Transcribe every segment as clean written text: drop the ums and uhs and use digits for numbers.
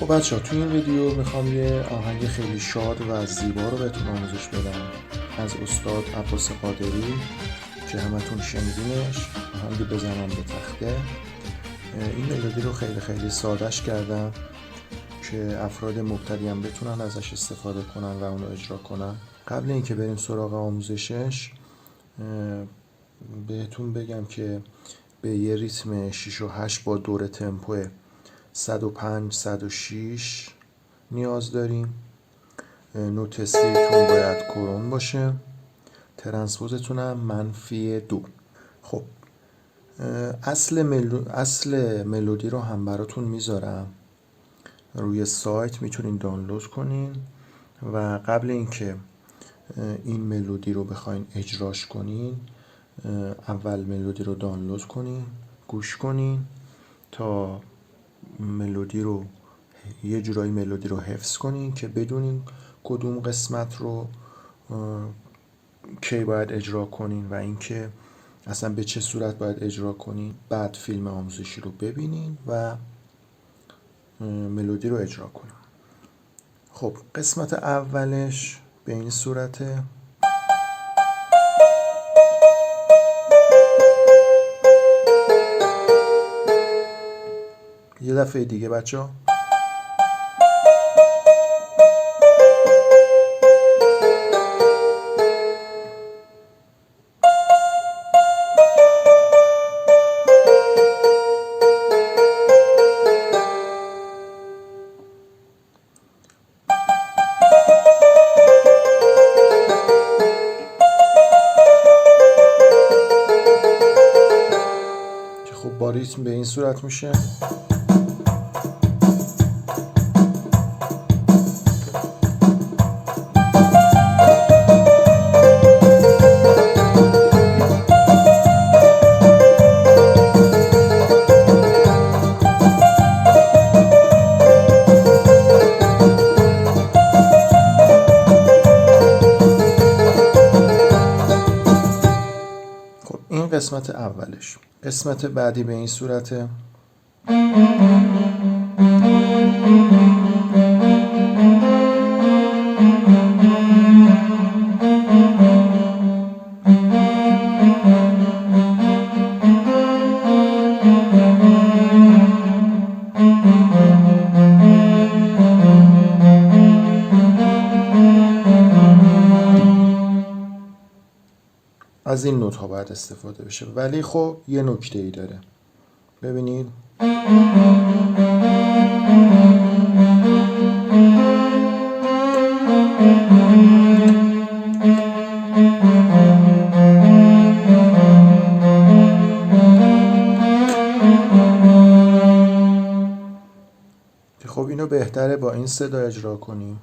خب بچه ها، توی این ویدیو میخوام یه آهنگ خیلی شاد و زیبا رو بهتون آموزش بدم از استاد عباس قادری که همتون شنیدینش. آهنگ بزنم به تخته. این ملودی رو خیلی سادهش کردم که افراد مبتدی هم بتونن ازش استفاده کنن و اونو اجرا کنن. قبل اینکه بریم سراغ آموزشش بهتون بگم که به یه ریتم 6 و 8 با دور تمپو 105 106 نیاز داریم. نوت سیتون باید کرون باشه، ترانسپوزتون هم -2. خب اصل ملودی رو هم براتون میذارم روی سایت، میتونین دانلود کنین و قبل اینکه این ملودی رو بخواین اجراش کنین اول ملودی رو دانلود کنین، گوش کنین تا ملودی رو یه جورایی ملودی رو حفظ کنین که بدونین کدوم قسمت رو کی باید اجرا کنین و اینکه اصلا به چه صورت باید اجرا کنین. بعد فیلم آموزشی رو ببینین و ملودی رو اجرا کنین. خب قسمت اولش به این صورته. یه دفعه دیگه بچه ها. خب با ریتم به این صورت میشه. خب این قسمت اولش. قسمت بعدی به این صورته. از این نوت ها باید استفاده بشه، ولی خب یه نکته ای داره. ببینید خب اینو بهتره با این صدا اجرا کنیم.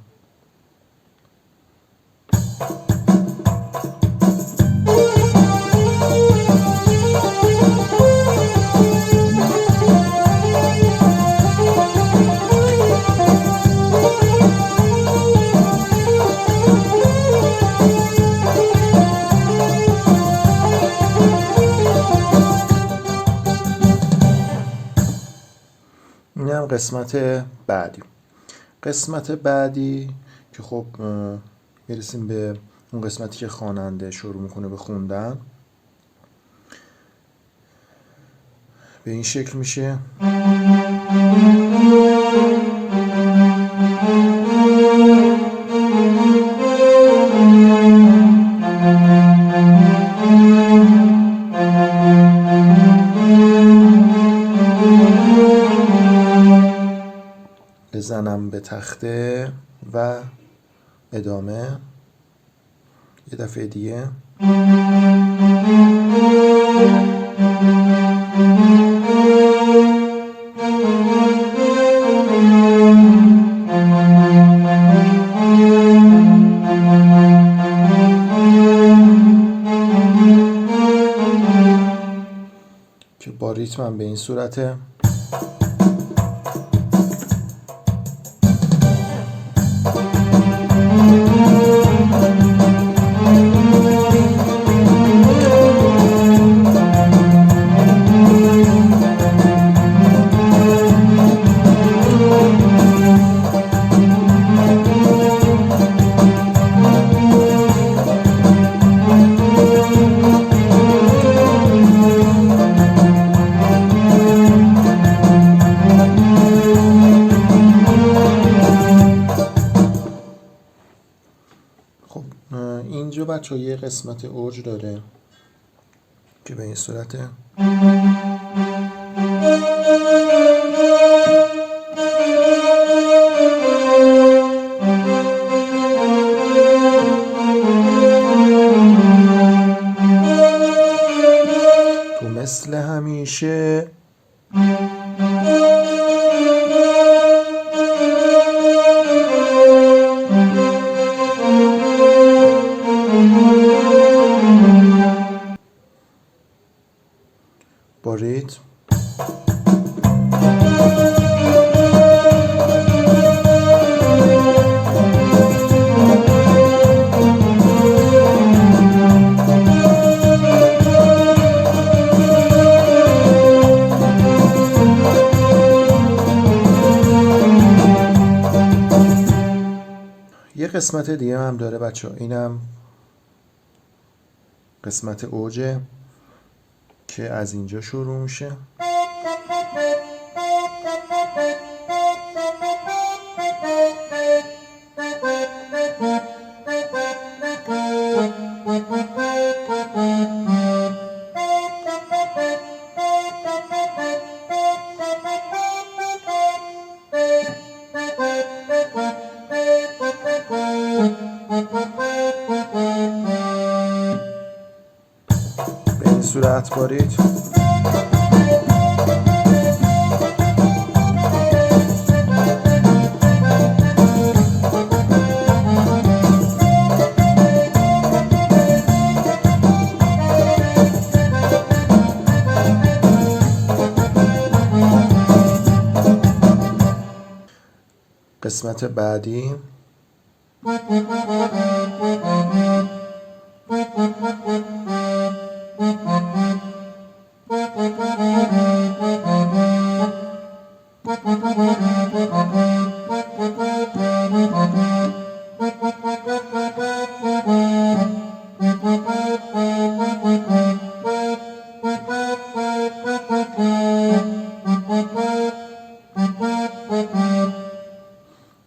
این هم قسمت بعدی. قسمت بعدی که خب میرسیم به اون قسمتی که خواننده شروع میکنه به خوندن. به این شکل میشه. بزنم به تخته و ادامه. یه دفعه دیگه. که با ریتمم به این صورته. رادیو بچه یه قسمت اوج داره که به این صورته. تو مثل همیشه با ریتم یه قسمت دیگه هم داره بچه ها، اینم قسمت اوجه که از اینجا شروع میشه. به این صورت بارید. قسمت بعدی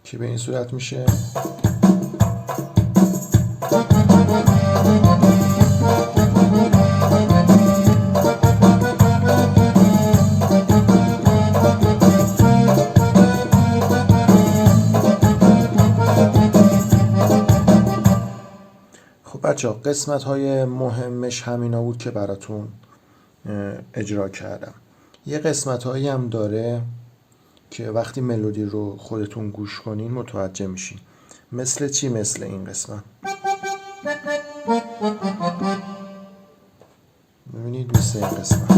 که به این صورت میشه. خب بچه ها قسمت های مهمش همینا بود که براتون اجرا کردم. یه قسمت هایی هم داره که وقتی ملودی رو خودتون گوش کنین متوجه میشین. مثل چی؟ مثل این قسمت. ببینید مثل این قسمت.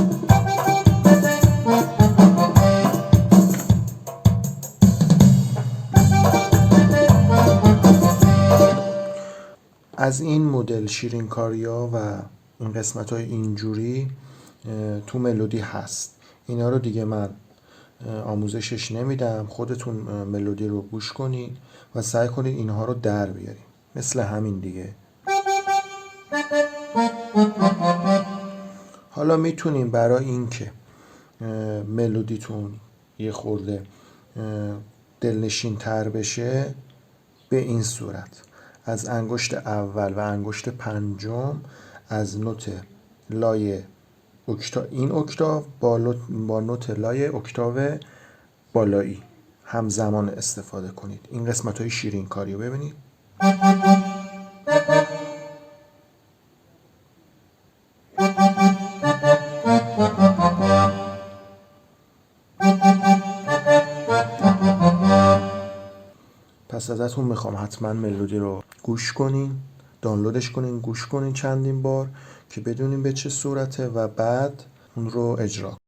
از این مدل شیرینکاریا و این قسمت های اینجوری تو ملودی هست. اینا رو دیگه من آموزشش نمیدم، خودتون ملودی رو گوش کنید و سعی کنید اینها رو در بیارید مثل همین دیگه. حالا میتونیم برای اینکه ملودیتون یه خورده دلنشین تر بشه به این صورت از انگشت اول و انگشت پنجم از نوت لای این اکتاو با نوت لای اکتاو بالایی همزمان استفاده کنید. این قسمت های شیرین کاری رو ببینید. پس ازتون میخوام حتما ملودی رو گوش کنین، دانلودش کنین، گوش کنین چندین بار که بدونین به چه صورته و بعد اون رو اجرا